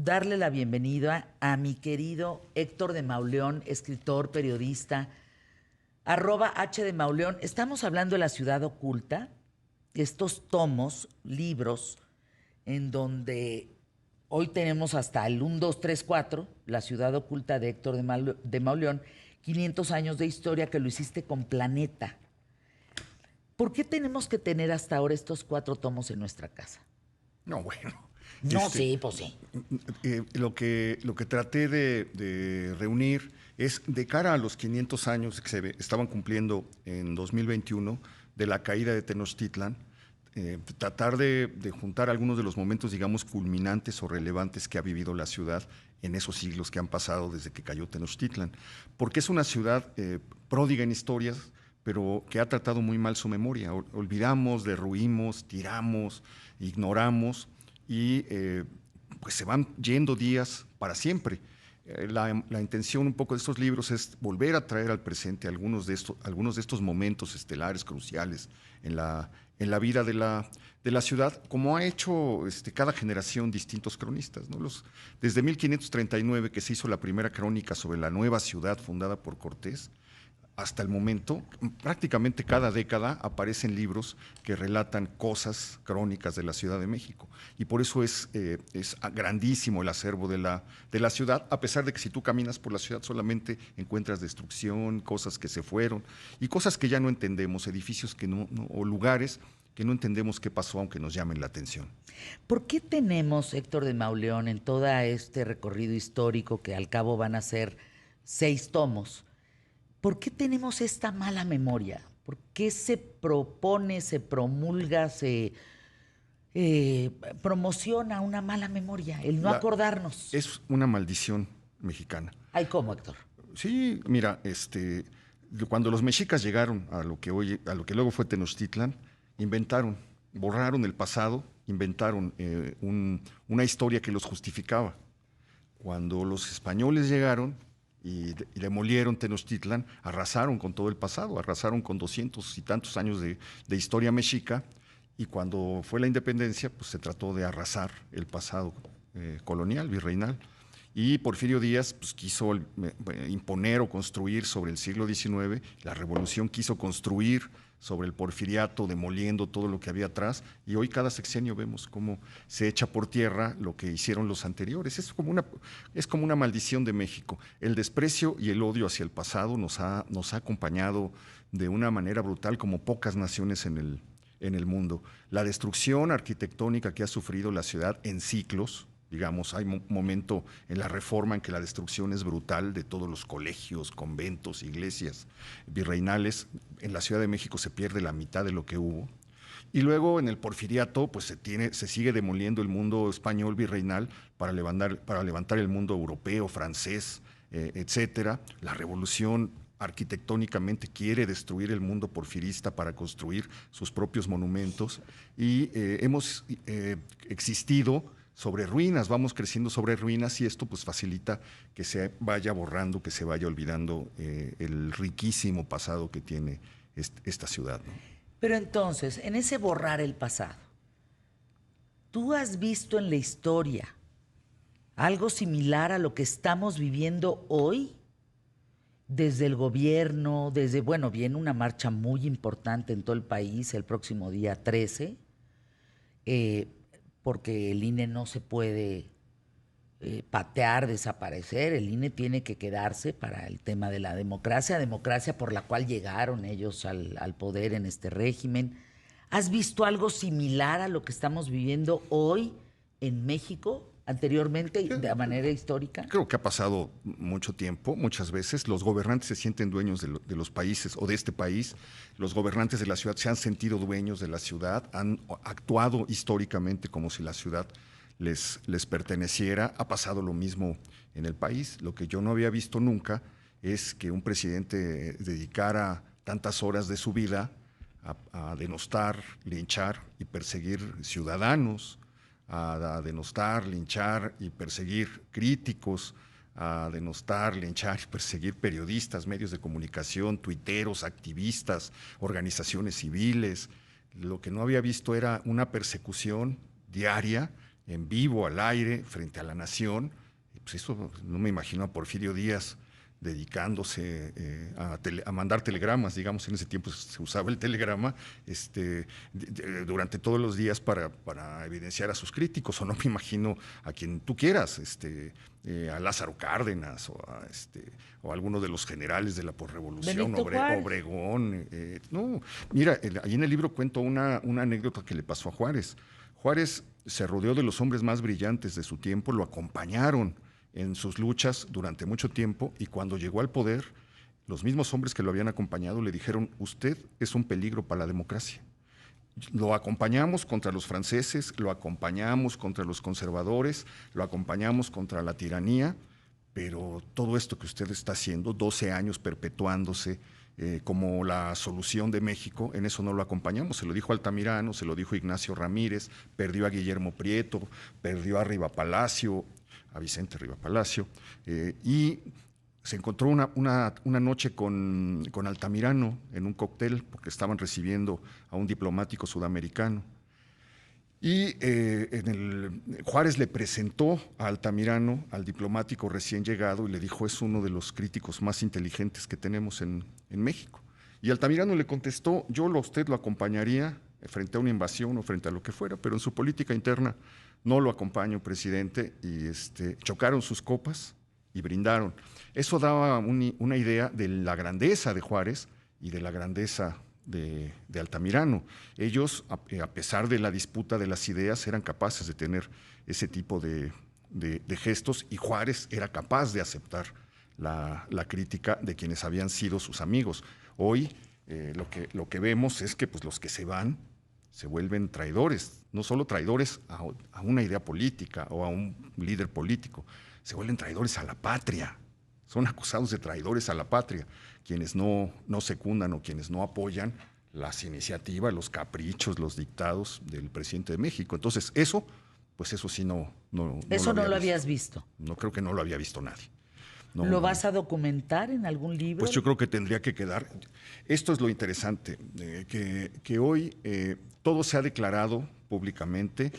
darle la bienvenida a mi querido Héctor de Mauleón, escritor, periodista, @H de Mauleón. Estamos hablando de La Ciudad Oculta, estos tomos, libros, en donde hoy tenemos hasta el 1, 2, 3, 4, La Ciudad Oculta de Héctor de Mauleón, 500 años de historia, que lo hiciste con Planeta. ¿Por qué tenemos que tener hasta ahora estos 4 tomos en nuestra casa? No, bueno. No, sí, pues sí. Lo que traté de reunir es de cara a los 500 años que estaban cumpliendo en 2021 de la caída de Tenochtitlan, tratar de juntar algunos de los momentos, digamos, culminantes o relevantes que ha vivido la ciudad en esos siglos que han pasado desde que cayó Tenochtitlan. Porque es una ciudad pródiga en historias, pero que ha tratado muy mal su memoria. Olvidamos, derruimos, tiramos, ignoramos y pues se van yendo días para siempre. La intención un poco de estos libros es volver a traer al presente algunos de estos momentos estelares, cruciales en la vida de la ciudad, como ha hecho cada generación distintos cronistas, ¿no? Desde 1539, que se hizo la primera crónica sobre la nueva ciudad fundada por Cortés, hasta el momento, prácticamente cada década aparecen libros que relatan cosas crónicas de la Ciudad de México. Y por eso es grandísimo el acervo de la ciudad, a pesar de que si tú caminas por la ciudad solamente encuentras destrucción, cosas que se fueron y cosas que ya no entendemos, edificios o lugares que no entendemos qué pasó, aunque nos llamen la atención. ¿Por qué tenemos, Héctor de Mauleón, en todo este recorrido histórico, que al cabo van a ser 6 tomos, ¿por qué tenemos esta mala memoria? ¿Por qué se propone, se promulga, se promociona una mala memoria, el no acordarnos? Es una maldición mexicana. Ay, ¿cómo, Héctor? Sí, mira, cuando los mexicas llegaron a lo que luego fue Tenochtitlan, borraron el pasado, inventaron una historia que los justificaba. Cuando los españoles llegaron y demolieron Tenochtitlan, arrasaron con todo el pasado, arrasaron con 200 y tantos años de historia mexica, y cuando fue la independencia, pues se trató de arrasar el pasado colonial, virreinal. Y Porfirio Díaz pues, quiso imponer o construir sobre el siglo XIX, la revolución quiso construir sobre el porfiriato, demoliendo todo lo que había atrás, y hoy cada sexenio vemos cómo se echa por tierra lo que hicieron los anteriores. Es como una maldición de México. El desprecio y el odio hacia el pasado nos ha acompañado de una manera brutal, como pocas naciones en el mundo. La destrucción arquitectónica que ha sufrido la ciudad en ciclos, digamos, hay un momento en la Reforma en que la destrucción es brutal de todos los colegios, conventos, iglesias virreinales. En la Ciudad de México se pierde la mitad de lo que hubo. Y luego en el Porfiriato pues se sigue demoliendo el mundo español virreinal para levantar el mundo europeo, francés, etcétera. La Revolución arquitectónicamente quiere destruir el mundo porfirista para construir sus propios monumentos, y hemos existido sobre ruinas, vamos creciendo sobre ruinas, y esto pues facilita que se vaya borrando, que se vaya olvidando el riquísimo pasado que tiene esta ciudad, ¿no? Pero entonces, en ese borrar el pasado, ¿tú has visto en la historia algo similar a lo que estamos viviendo hoy? Desde el gobierno, bueno, viene una marcha muy importante en todo el país el próximo día 13, porque el INE no se puede patear, desaparecer. El INE tiene que quedarse para el tema de la democracia por la cual llegaron ellos al poder en este régimen. ¿Has visto algo similar a lo que estamos viviendo hoy en México, anteriormente, de manera histórica? Creo que ha pasado mucho tiempo. Muchas veces los gobernantes se sienten dueños de los países o de este país. Los gobernantes de la ciudad se han sentido dueños de la ciudad, han actuado históricamente como si la ciudad les perteneciera. Ha pasado lo mismo en el país. Lo que yo no había visto nunca es que un presidente dedicara tantas horas de su vida a denostar, linchar y perseguir ciudadanos, a denostar, linchar y perseguir críticos, a denostar, linchar y perseguir periodistas, medios de comunicación, tuiteros, activistas, organizaciones civiles. Lo que no había visto era una persecución diaria en vivo, al aire, frente a la nación. Pues eso no me imagino a Porfirio Díaz dedicándose a mandar telegramas, digamos, en ese tiempo se usaba el telegrama, durante todos los días para evidenciar a sus críticos, o no me imagino a quien tú quieras, a Lázaro Cárdenas o a alguno de los generales de la posrevolución, Obregón. No, mira, ahí en el libro cuento una anécdota que le pasó a Juárez. Juárez se rodeó de los hombres más brillantes de su tiempo, lo acompañaron en sus luchas durante mucho tiempo, y cuando llegó al poder, los mismos hombres que lo habían acompañado le dijeron: usted es un peligro para la democracia. Lo acompañamos contra los franceses, lo acompañamos contra los conservadores, lo acompañamos contra la tiranía, pero todo esto que usted está haciendo, 12 años perpetuándose como la solución de México, en eso no lo acompañamos. Se lo dijo Altamirano, se lo dijo Ignacio Ramírez, perdió a Guillermo Prieto, perdió a Riva Palacio, a Vicente Riva Palacio, y se encontró una noche con Altamirano en un cóctel, porque estaban recibiendo a un diplomático sudamericano. Y Juárez le presentó a Altamirano, al diplomático recién llegado, y le dijo: es uno de los críticos más inteligentes que tenemos en México. Y Altamirano le contestó: yo a usted lo acompañaría frente a una invasión o frente a lo que fuera, pero en su política interna no lo acompaño, presidente. Y chocaron sus copas y brindaron. Eso daba una idea de la grandeza de Juárez y de la grandeza de Altamirano. Ellos, a pesar de la disputa de las ideas, eran capaces de tener ese tipo de gestos, y Juárez era capaz de aceptar la crítica de quienes habían sido sus amigos. Hoy lo que vemos es que pues, los que se van se vuelven traidores, no solo traidores a una idea política o a un líder político, se vuelven traidores a la patria. Son acusados de traidores a la patria quienes no secundan o quienes no apoyan las iniciativas, los caprichos, los dictados del presidente de México. Entonces, eso sí no ¿Eso no lo habías visto? No, creo que no lo había visto nadie. No, ¿Lo vas a documentar en algún libro? Pues yo creo que tendría que quedar. Esto es lo interesante, que hoy todo se ha declarado públicamente,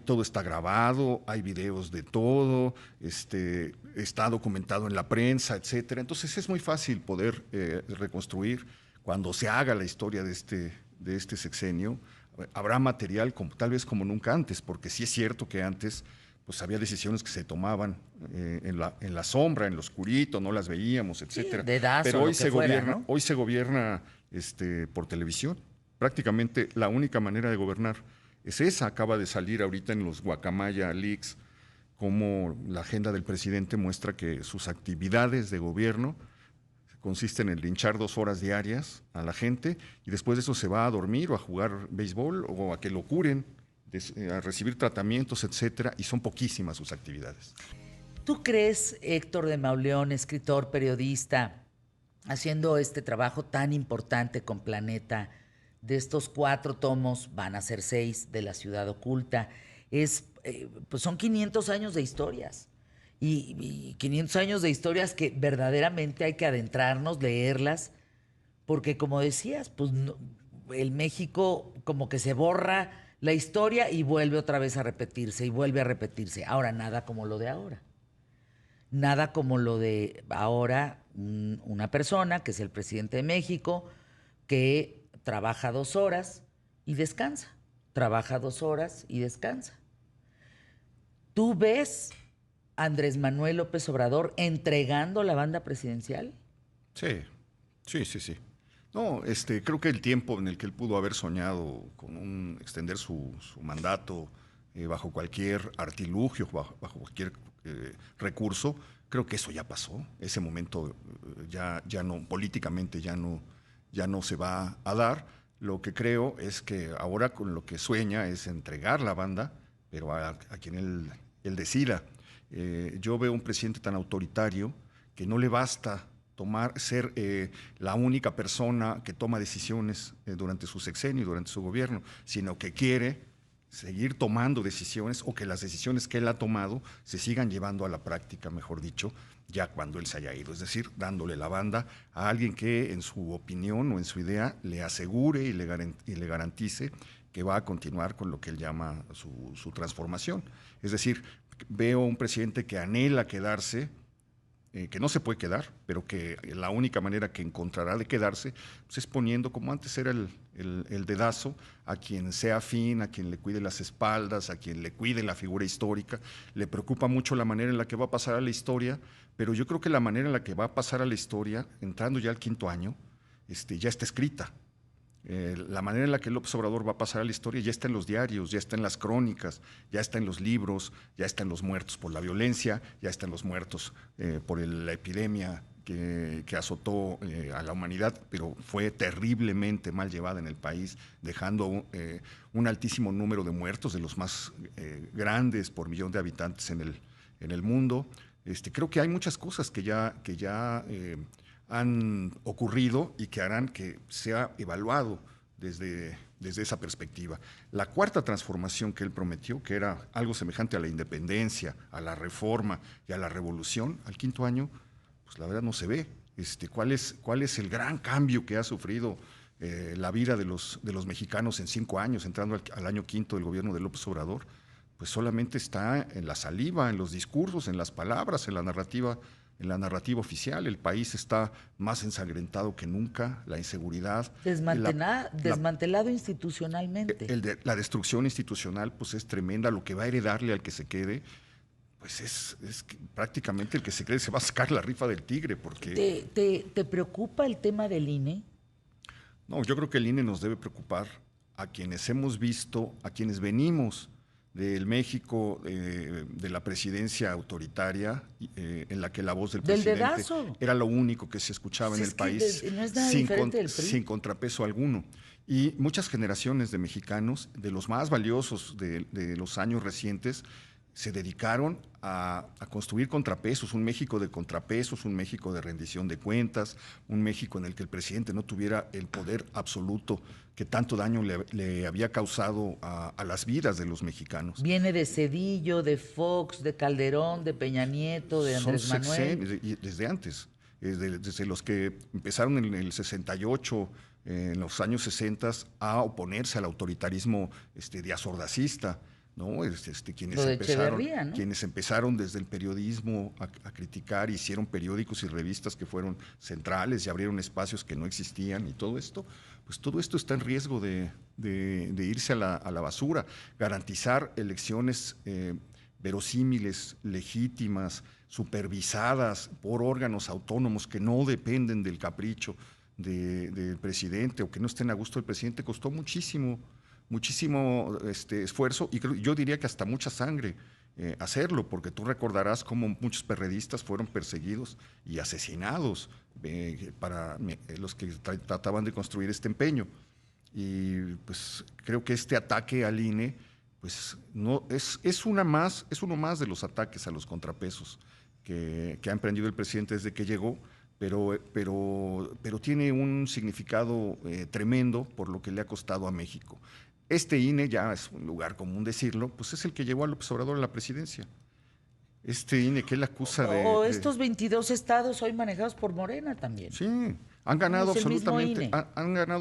todo está grabado, hay videos de todo, está documentado en la prensa, etcétera. Entonces es muy fácil poder reconstruir. Cuando se haga la historia de este sexenio, habrá material tal vez como nunca antes, porque sí es cierto que antes pues había decisiones que se tomaban en la sombra, en lo oscurito, no las veíamos, etcétera. Sí, dedazo, pero hoy se gobierna, ¿no? hoy se gobierna por televisión. Prácticamente la única manera de gobernar es esa. Acaba de salir ahorita en los Guacamaya Leaks cómo la agenda del presidente muestra que sus actividades de gobierno consisten en linchar 2 horas diarias a la gente, y después de eso se va a dormir o a jugar béisbol o a que lo curen, a recibir tratamientos, etcétera, y son poquísimas sus actividades. ¿Tú crees, Héctor de Mauleón, escritor, periodista, haciendo este trabajo tan importante con Planeta, de estos 4 tomos, van a ser 6, de La Ciudad Oculta, pues son 500 años de historias, y 500 años de historias que verdaderamente hay que adentrarnos, leerlas, porque como decías, pues el México como que se borra la historia y vuelve otra vez a repetirse y vuelve a repetirse. Ahora, nada como lo de ahora. Nada como lo de ahora, una persona que es el presidente de México, que trabaja 2 horas y descansa. Trabaja 2 horas y descansa. ¿Tú ves a Andrés Manuel López Obrador entregando la banda presidencial? Sí. No, creo que el tiempo en el que él pudo haber soñado con extender su mandato bajo cualquier artilugio, bajo cualquier recurso, creo que eso ya pasó. Ese momento ya no, políticamente ya no se va a dar. Lo que creo es que ahora con lo que sueña es entregar la banda, pero a quien él decida. Yo veo un presidente tan autoritario que no le basta ser la única persona que toma decisiones durante su sexenio y durante su gobierno, sino que quiere seguir tomando decisiones, o que las decisiones que él ha tomado se sigan llevando a la práctica, mejor dicho, ya cuando él se haya ido. Es decir, dándole la banda a alguien que en su opinión o en su idea le asegure y le garantice que va a continuar con lo que él llama su transformación. Es decir, veo un presidente que anhela quedarse, que no se puede quedar, pero que la única manera que encontrará de quedarse pues, es poniendo, como antes era el dedazo, a quien sea afín, a quien le cuide las espaldas, a quien le cuide la figura histórica. Le preocupa mucho la manera en la que va a pasar a la historia, pero yo creo que la manera en la que va a pasar a la historia, entrando ya al 5º año, ya está escrita. La manera en la que López Obrador va a pasar a la historia ya está en los diarios, ya está en las crónicas, ya está en los libros, ya está en los muertos por la violencia, ya está en los muertos por la epidemia que azotó a la humanidad, pero fue terriblemente mal llevada en el país, dejando un altísimo número de muertos, de los más grandes por millón de habitantes en el mundo. Creo que hay muchas cosas que ya han ocurrido y que harán que sea evaluado desde esa perspectiva. La 4ª transformación que él prometió, que era algo semejante a la independencia, a la reforma y a la revolución, al 5º año, pues la verdad no se ve. ¿Cuál es el gran cambio que ha sufrido la vida de los mexicanos en 5 años, entrando al año 5º del gobierno de López Obrador? Pues solamente está en la saliva, en los discursos, en las palabras, en la narrativa oficial. El país está más ensangrentado que nunca, la inseguridad. Desmantelado institucionalmente. La destrucción institucional pues es tremenda, lo que va a heredarle al que se quede, pues es que prácticamente el que se quede se va a sacar la rifa del tigre. Porque ¿Te preocupa el tema del INE? No, yo creo que el INE nos debe preocupar a quienes hemos visto, a quienes venimos del México de la presidencia autoritaria, en la que la voz del presidente era lo único que se escuchaba en el país, no es nada diferente del PRI. Sin contrapeso alguno. Y muchas generaciones de mexicanos, de los más valiosos de los años recientes, se dedicaron a construir contrapesos, un México de contrapesos, un México de rendición de cuentas, un México en el que el presidente no tuviera el poder absoluto que tanto daño le había causado a las vidas de los mexicanos. Viene de Zedillo, de Fox, de Calderón, de Peña Nieto, de Andrés Manuel. Desde antes, desde los que empezaron en el 68, en los años 60, a oponerse al autoritarismo diazordacista, ¿no? Quienes empezaron desde el periodismo a criticar, hicieron periódicos y revistas que fueron centrales y abrieron espacios que no existían, y todo esto, pues todo esto está en riesgo de irse a la basura. Garantizar elecciones verosímiles, legítimas, supervisadas por órganos autónomos que no dependen del capricho del presidente o que no estén a gusto del presidente, costó muchísimo esfuerzo, y yo diría que hasta mucha sangre hacerlo, porque tú recordarás cómo muchos perredistas fueron perseguidos y asesinados para los que trataban de construir este empeño. Y pues creo que este ataque al INE pues no es uno más de los ataques a los contrapesos que ha emprendido el presidente desde que llegó, pero tiene un significado tremendo por lo que le ha costado a México. Este INE, ya es un lugar común decirlo, pues es el que llevó a López Obrador a la presidencia. Este INE que él acusa estos 22 estados hoy manejados por Morena también. Sí, han ganado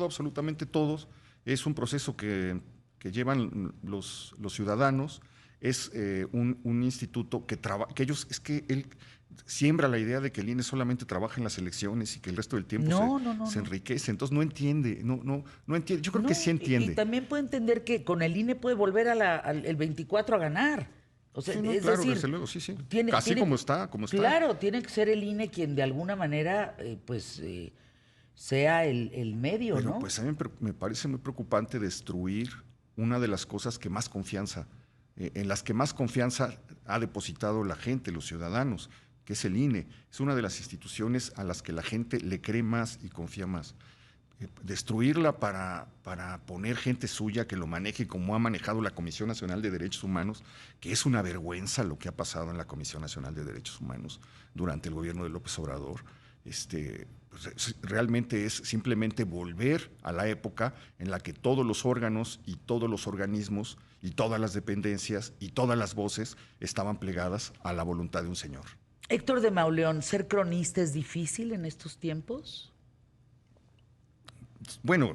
absolutamente todos. Es un proceso que llevan los ciudadanos. Es un instituto que ellos, es que él siembra la idea de que el INE solamente trabaja en las elecciones y que el resto del tiempo se enriquece. Entonces no entiende, no entiende. Yo creo que sí entiende. Y también puede entender que con el INE puede volver el 24 a ganar. O sea, claro, decir, desde luego, sí. Casi como está. Claro, tiene que ser el INE quien de alguna manera, sea el medio, pero, ¿no? Pues a mí me parece muy preocupante destruir una de las cosas que más confianza, en las que más confianza ha depositado la gente, los ciudadanos, que es el INE. Es una de las instituciones a las que la gente le cree más y confía más. Destruirla para poner gente suya que lo maneje como ha manejado la Comisión Nacional de Derechos Humanos, que es una vergüenza lo que ha pasado en la Comisión Nacional de Derechos Humanos durante el gobierno de López Obrador. Pues, realmente es simplemente volver a la época en la que todos los órganos y todos los organismos y todas las dependencias y todas las voces estaban plegadas a la voluntad de un señor. Héctor de Mauleón, ¿ser cronista es difícil en estos tiempos? Bueno,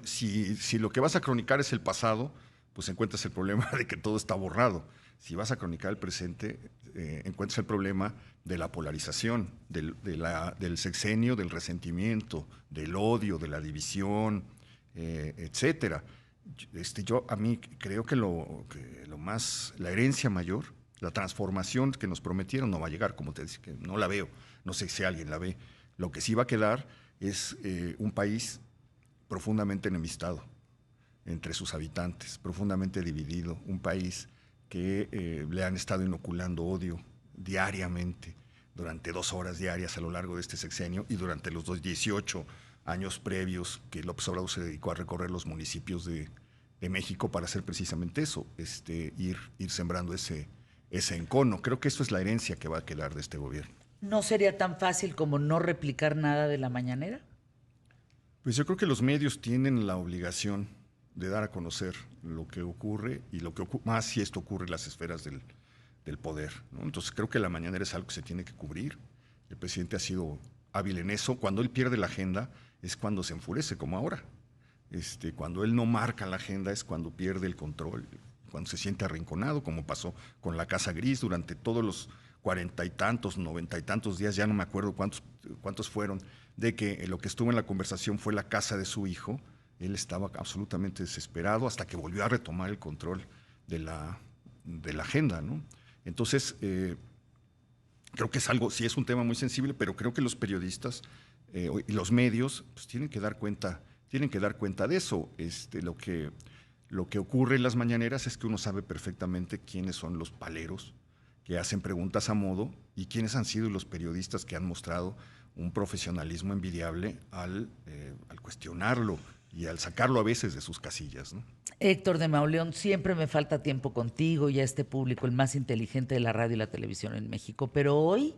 si lo que vas a cronicar es el pasado, pues encuentras el problema de que todo está borrado. Si vas a cronicar el presente, encuentras el problema de la polarización, del sexenio, del resentimiento, del odio, de la división, etcétera. Yo a mí creo que la herencia mayor, la transformación que nos prometieron no va a llegar, como te decía, que no la veo. No sé si alguien la ve. Lo que sí va a quedar es un país profundamente enemistado entre sus habitantes, profundamente dividido, un país que le han estado inoculando odio diariamente, durante 2 horas diarias a lo largo de este sexenio y durante los 18 años previos que López Obrador se dedicó a recorrer los municipios de México para hacer precisamente eso, ir sembrando ese encono. Creo que eso es la herencia que va a quedar de este gobierno. ¿No sería tan fácil como no replicar nada de la mañanera? Pues yo creo que los medios tienen la obligación de dar a conocer lo que ocurre y más si esto ocurre en las esferas del poder, ¿no? Entonces creo que la mañanera es algo que se tiene que cubrir. El presidente ha sido hábil en eso. Cuando él pierde la agenda es cuando se enfurece, como ahora. Cuando él no marca la agenda es cuando pierde el control, cuando se siente arrinconado, como pasó con la Casa Gris durante todos los 40 y tantos, 90 y tantos días, ya no me acuerdo cuántos fueron, de que lo que estuvo en la conversación fue la casa de su hijo. Él estaba absolutamente desesperado hasta que volvió a retomar el control de la agenda, ¿no? Entonces, creo que sí es un tema muy sensible, pero creo que los periodistas y los medios pues, tienen que dar cuenta de eso. Lo que ocurre en las mañaneras es que uno sabe perfectamente quiénes son los paleros que hacen preguntas a modo y quiénes han sido los periodistas que han mostrado un profesionalismo envidiable al cuestionarlo y al sacarlo a veces de sus casillas, ¿no? Héctor de Mauleón, siempre me falta tiempo contigo y a este público, el más inteligente de la radio y la televisión en México. Pero hoy,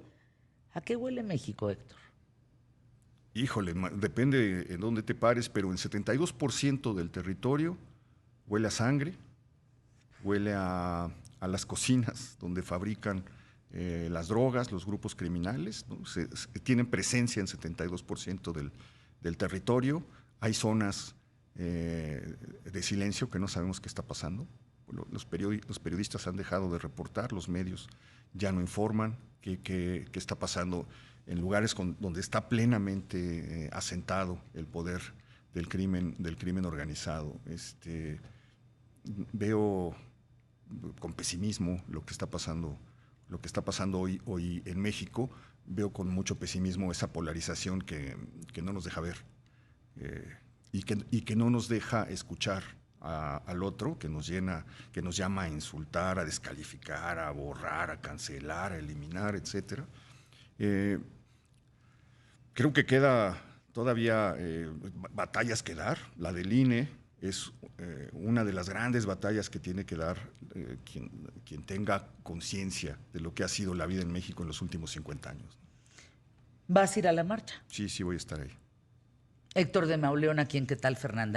¿a qué huele México, Héctor? Híjole, depende en dónde te pares, pero en 72% del territorio huele a sangre, huele a las cocinas donde fabrican las drogas, los grupos criminales, ¿no? Tienen presencia en 72% del territorio. Hay zonas de silencio que no sabemos qué está pasando. Los periodistas han dejado de reportar, los medios ya no informan qué está pasando en lugares donde está plenamente asentado el poder del crimen organizado. Veo con pesimismo lo que está pasando hoy en México. Veo con mucho pesimismo esa polarización que no nos deja ver y que no nos deja escuchar al otro, que nos llama a insultar, a descalificar, a borrar, a cancelar, a eliminar, etcétera. Creo que queda todavía batallas que dar. La del INE es una de las grandes batallas que tiene que dar quien tenga conciencia de lo que ha sido la vida en México en los últimos 50 años. ¿Vas a ir a la marcha? Sí, voy a estar ahí. Héctor de Mauleón, aquí en ¿Qué tal, Fernanda?